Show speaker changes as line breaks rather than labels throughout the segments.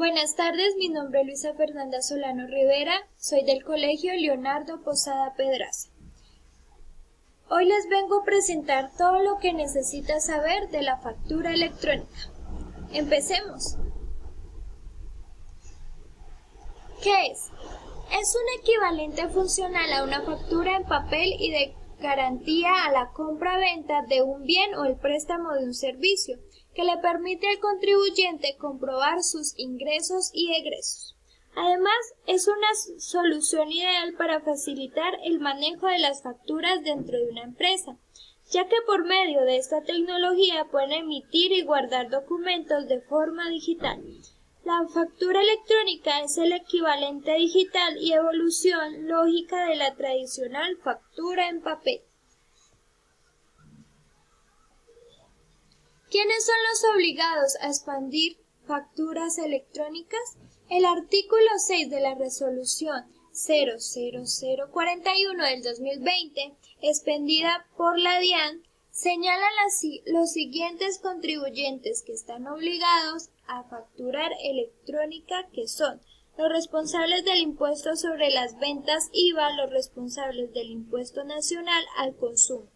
Buenas tardes, mi nombre es Luisa Fernanda Solano Rivera, soy del Colegio Leonardo Posada Pedraza. Hoy les vengo a presentar todo lo que necesitas saber de la factura electrónica. Empecemos. ¿Qué es? Es un equivalente funcional a una factura en papel y de garantía a la compra-venta de un bien o el préstamo de un servicio, que le permite al contribuyente comprobar sus ingresos y egresos. Además, es una solución ideal para facilitar el manejo de las facturas dentro de una empresa, ya que por medio de esta tecnología pueden emitir y guardar documentos de forma digital. La factura electrónica es el equivalente digital y evolución lógica de la tradicional factura en papel. ¿Quiénes son los obligados a expandir facturas electrónicas? El artículo 6 de la Resolución 00041 del 2020, expedida por la DIAN, señala los siguientes contribuyentes que están obligados a facturar electrónica, que son los responsables del impuesto sobre las ventas IVA, los responsables del impuesto nacional al consumo.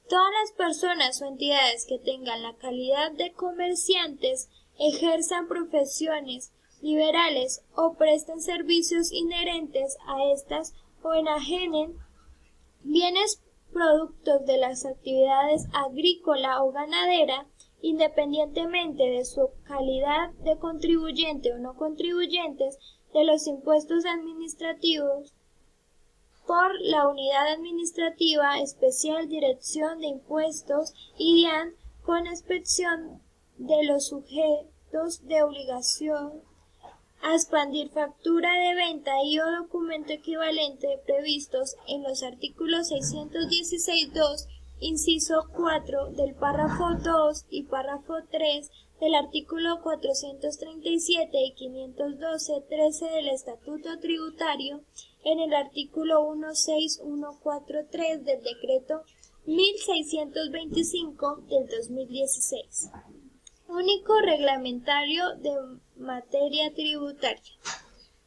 Todas las personas o entidades que tengan la calidad de comerciantes, ejerzan profesiones liberales o presten servicios inherentes a estas o enajenen bienes productos de las actividades agrícola o ganadera, independientemente de su calidad de contribuyente o no contribuyentes, de los impuestos administrativos por la Unidad Administrativa Especial Dirección de Impuestos y DIAN, con excepción de los sujetos de obligación a expandir factura de venta y o documento equivalente previstos en los artículos 616.2, inciso 4 del párrafo 2 y párrafo 3 del artículo 437 y 512.13 del Estatuto Tributario, en el artículo 16143 del Decreto 1625 del 2016. Único reglamentario de materia tributaria.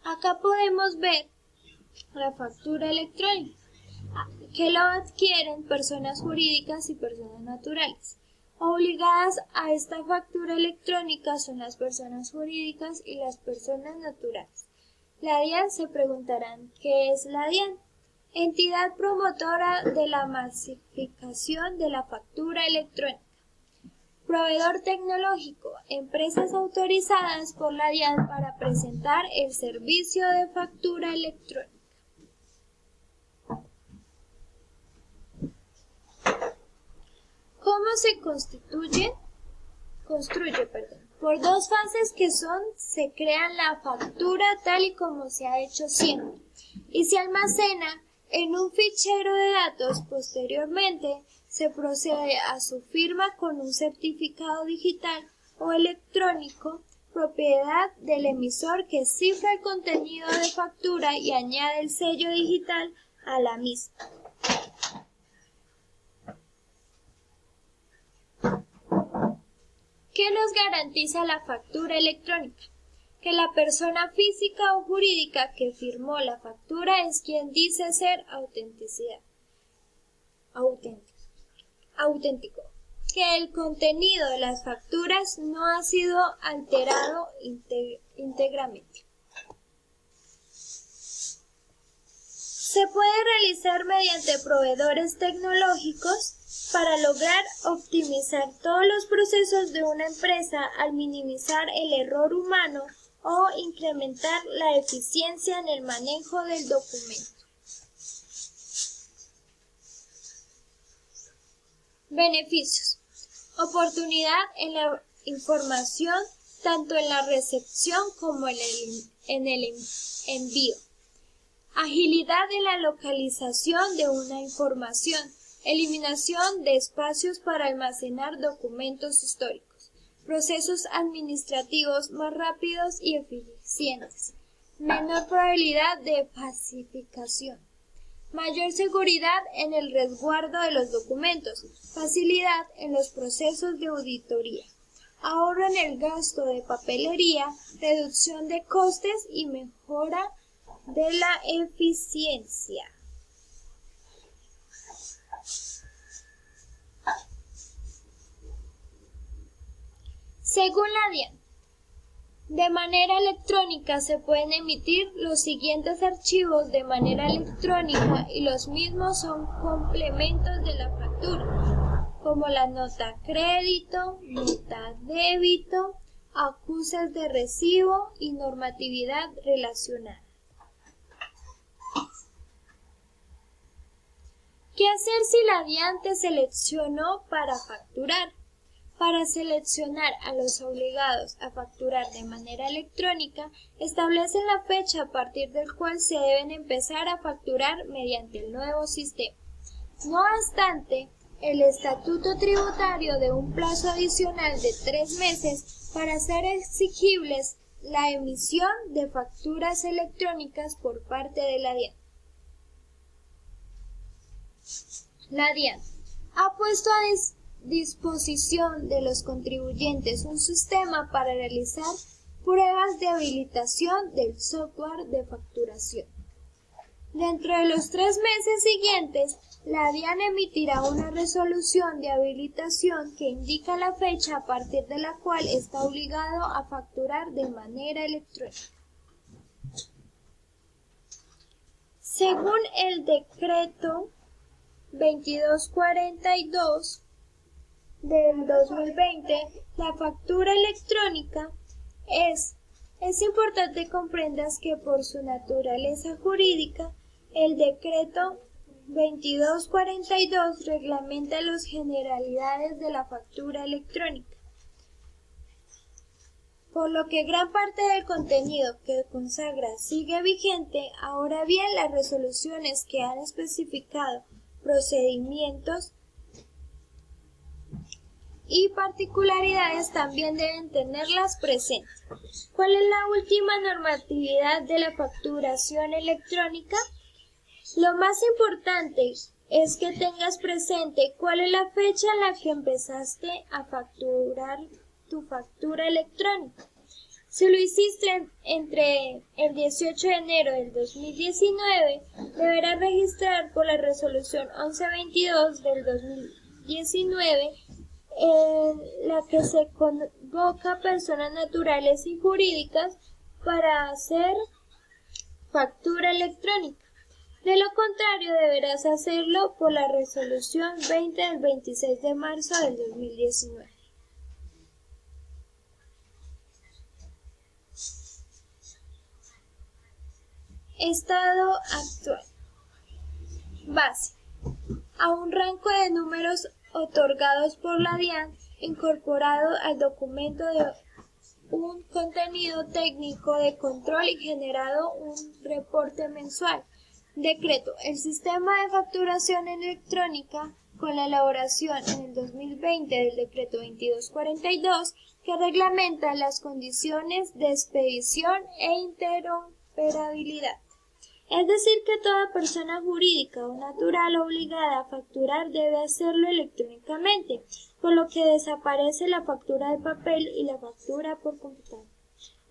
Acá podemos ver la factura electrónica, que lo adquieren personas jurídicas y personas naturales. Obligadas a esta factura electrónica son las personas jurídicas y las personas naturales. La DIAN, se preguntarán, ¿qué es la DIAN? Entidad promotora de la masificación de la factura electrónica. Proveedor tecnológico, empresas autorizadas por la DIAN para presentar el servicio de factura electrónica. ¿Cómo se construye? Por dos fases que son: se crea la factura tal y como se ha hecho siempre, y se almacena en un fichero de datos. Posteriormente, se procede a su firma con un certificado digital o electrónico, propiedad del emisor, que cifra el contenido de factura y añade el sello digital a la misma. ¿Qué nos garantiza la factura electrónica? Que la persona física o jurídica que firmó la factura es quien dice ser auténtico, que el contenido de las facturas no ha sido alterado íntegramente. Se puede realizar mediante proveedores tecnológicos para lograr optimizar todos los procesos de una empresa al minimizar el error humano o incrementar la eficiencia en el manejo del documento. Beneficios. Oportunidad en la información, tanto en la recepción como en el envío. Agilidad en la localización de una información. Eliminación de espacios para almacenar documentos históricos. Procesos administrativos más rápidos y eficientes. Menor probabilidad de falsificación. Mayor seguridad en el resguardo de los documentos. Facilidad en los procesos de auditoría. ahorro en el gasto de papelería, reducción de costes y mejora de la eficiencia. Según la DIAN, de manera electrónica se pueden emitir los siguientes archivos de manera electrónica y los mismos son complementos de la factura, como la nota crédito, nota débito, acusas de recibo y normatividad relacionada. ¿Qué hacer si la DIAN te seleccionó para facturar? Para seleccionar a los obligados a facturar de manera electrónica, establecen la fecha a partir del cual se deben empezar a facturar mediante el nuevo sistema. No obstante, el estatuto tributario de un plazo adicional de 3 meses para hacer exigibles la emisión de facturas electrónicas por parte de la DIAN. La DIAN ha puesto a disposición de los contribuyentes un sistema para realizar pruebas de habilitación del software de facturación. Dentro de los 3 meses siguientes, la DIAN emitirá una resolución de habilitación que indica la fecha a partir de la cual está obligado a facturar de manera electrónica. Según el decreto 2242 del 2020, la factura electrónica es importante que comprendas que por su naturaleza jurídica, el decreto 2242 reglamenta las generalidades de la factura electrónica, por lo que gran parte del contenido que consagra sigue vigente. Ahora bien, las resoluciones que han especificado procedimientos y particularidades también deben tenerlas presentes. ¿Cuál es la última normatividad de la facturación electrónica? Lo más importante es que tengas presente cuál es la fecha en la que empezaste a facturar tu factura electrónica. Si lo hiciste entre el 18 de enero del 2019, deberás registrar por la resolución 1122 del 2019 en la que se convoca personas naturales y jurídicas para hacer factura electrónica. De lo contrario, deberás hacerlo por la resolución 20 del 26 de marzo del 2019. Estado actual. Base. A un rango de números otorgados por la DIAN, incorporado al documento de un contenido técnico de control y generado un reporte mensual. Decreto. El sistema de facturación electrónica con la elaboración en el 2020 del decreto 2242 que reglamenta las condiciones de expedición e interoperabilidad. Es decir, que toda persona jurídica o natural obligada a facturar debe hacerlo electrónicamente, por lo que desaparece la factura de papel y la factura por computadora.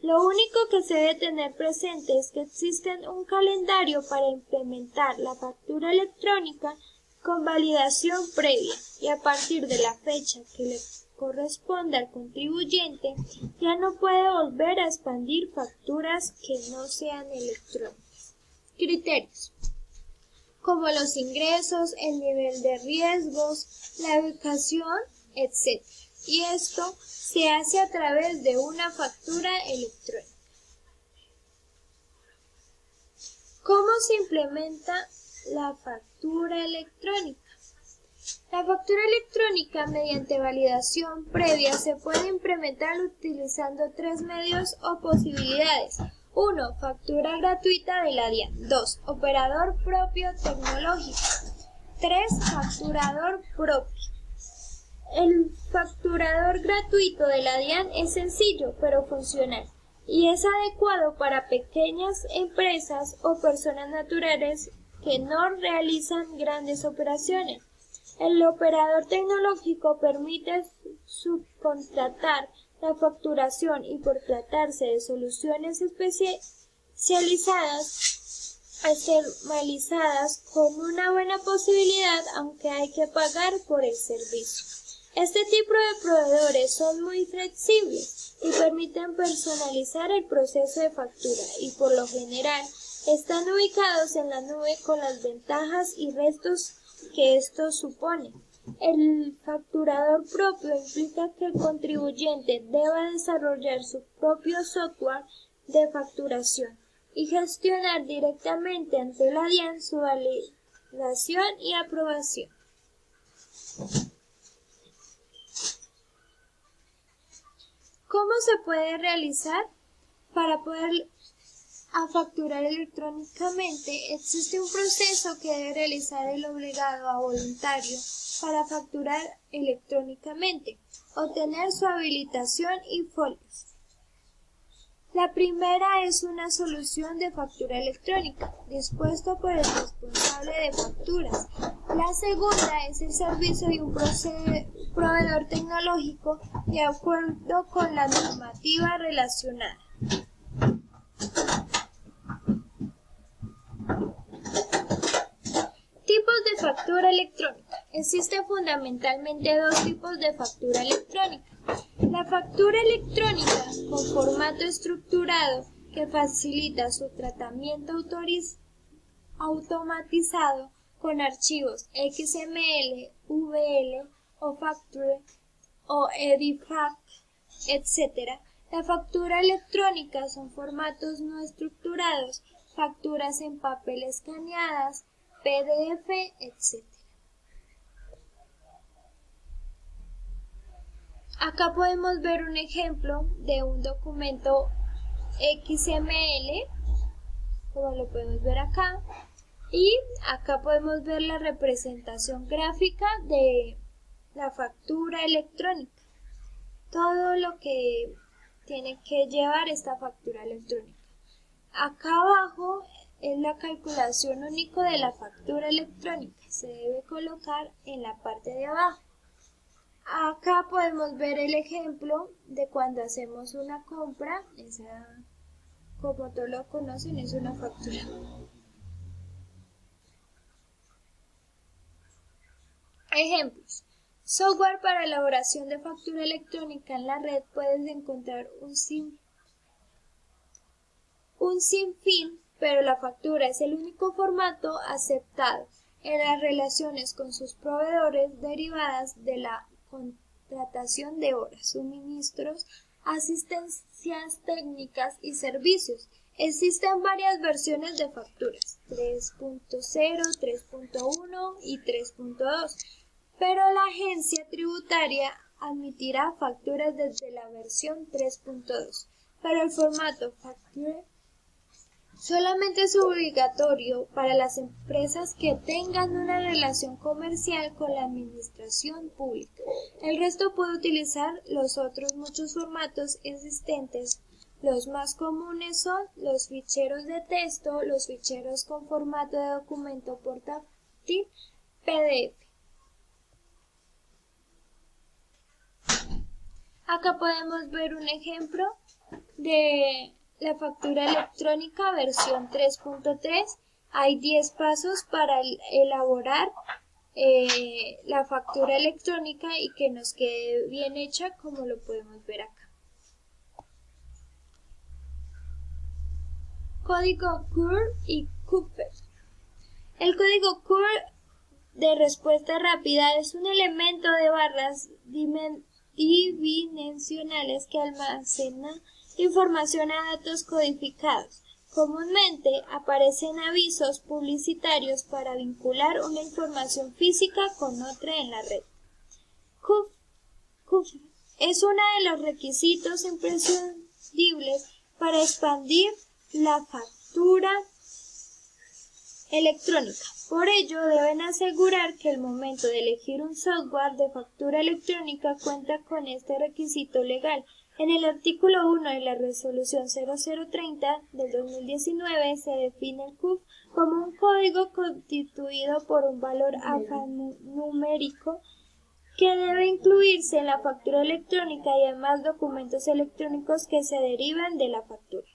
Lo único que se debe tener presente es que existe un calendario para implementar la factura electrónica con validación previa y a partir de la fecha que le corresponde al contribuyente ya no puede volver a expandir facturas que no sean electrónicas. Criterios como los ingresos, el nivel de riesgos, la ubicación, etc. Y esto se hace a través de una factura electrónica. ¿Cómo se implementa la factura electrónica? La factura electrónica mediante validación previa se puede implementar utilizando 3 medios o posibilidades. 1. Factura gratuita de la DIAN. 2. Operador propio tecnológico. 3. Facturador propio. El facturador gratuito de la DIAN es sencillo pero funcional y es adecuado para pequeñas empresas o personas naturales que no realizan grandes operaciones. El operador tecnológico permite subcontratar la facturación y por tratarse de soluciones especializadas, externalizadas con una buena posibilidad, aunque hay que pagar por el servicio. Este tipo de proveedores son muy flexibles y permiten personalizar el proceso de factura y por lo general están ubicados en la nube con las ventajas y restos que esto supone. El facturador propio implica que el contribuyente deba desarrollar su propio software de facturación y gestionar directamente ante la DIAN su validación y aprobación. ¿Cómo se puede realizar? Para poder facturar electrónicamente, existe un proceso que debe realizar el obligado a voluntario para facturar electrónicamente, obtener su habilitación y folios. La primera es una solución de factura electrónica, dispuesto por el responsable de facturas. La segunda es el servicio de un proveedor tecnológico de acuerdo con la normativa relacionada. Tipos de factura electrónica. Existen fundamentalmente dos tipos de factura electrónica. La factura electrónica con formato estructurado que facilita su tratamiento automatizado con archivos XML, VL o Facture o EDIFACT, etc. La factura electrónica son formatos no estructurados, facturas en papel escaneadas, PDF, etc. Acá podemos ver un ejemplo de un documento XML, como lo podemos ver acá, y acá podemos ver la representación gráfica de la factura electrónica, todo lo que tiene que llevar esta factura electrónica. Acá abajo es la calculación única de la factura electrónica, se debe colocar en la parte de abajo. Acá podemos ver el ejemplo de cuando hacemos una compra, esa, como todos lo conocen, es una factura. Ejemplos. Software para elaboración de factura electrónica en la red. Puedes encontrar un sinfín, pero la factura es el único formato aceptado en las relaciones con sus proveedores derivadas de la contratación de horas, suministros, asistencias técnicas y servicios. Existen varias versiones de facturas, 3.0, 3.1 y 3.2, pero la agencia tributaria admitirá facturas desde la versión 3.2, pero el formato Facture solamente es obligatorio para las empresas que tengan una relación comercial con la administración pública. El resto puede utilizar los otros muchos formatos existentes. Los más comunes son los ficheros de texto, los ficheros con formato de documento portátil, PDF. Acá podemos ver un ejemplo de la factura electrónica versión 3.3. Hay 10 pasos para elaborar la factura electrónica y que nos quede bien hecha, como lo podemos ver acá. Código CUR y CUPER. El código CUR de respuesta rápida es un elemento de barras bidimensionales que almacena información a datos codificados. Comúnmente aparecen avisos publicitarios para vincular una información física con otra en la red. CUF es uno de los requisitos imprescindibles para expandir la factura electrónica. Por ello, deben asegurar que al momento de elegir un software de factura electrónica cuenta con este requisito legal. En el artículo 1 de la Resolución 0030 del 2019 se define el CUF como un código constituido por un valor alfanumérico que debe incluirse en la factura electrónica y demás documentos electrónicos que se deriven de la factura.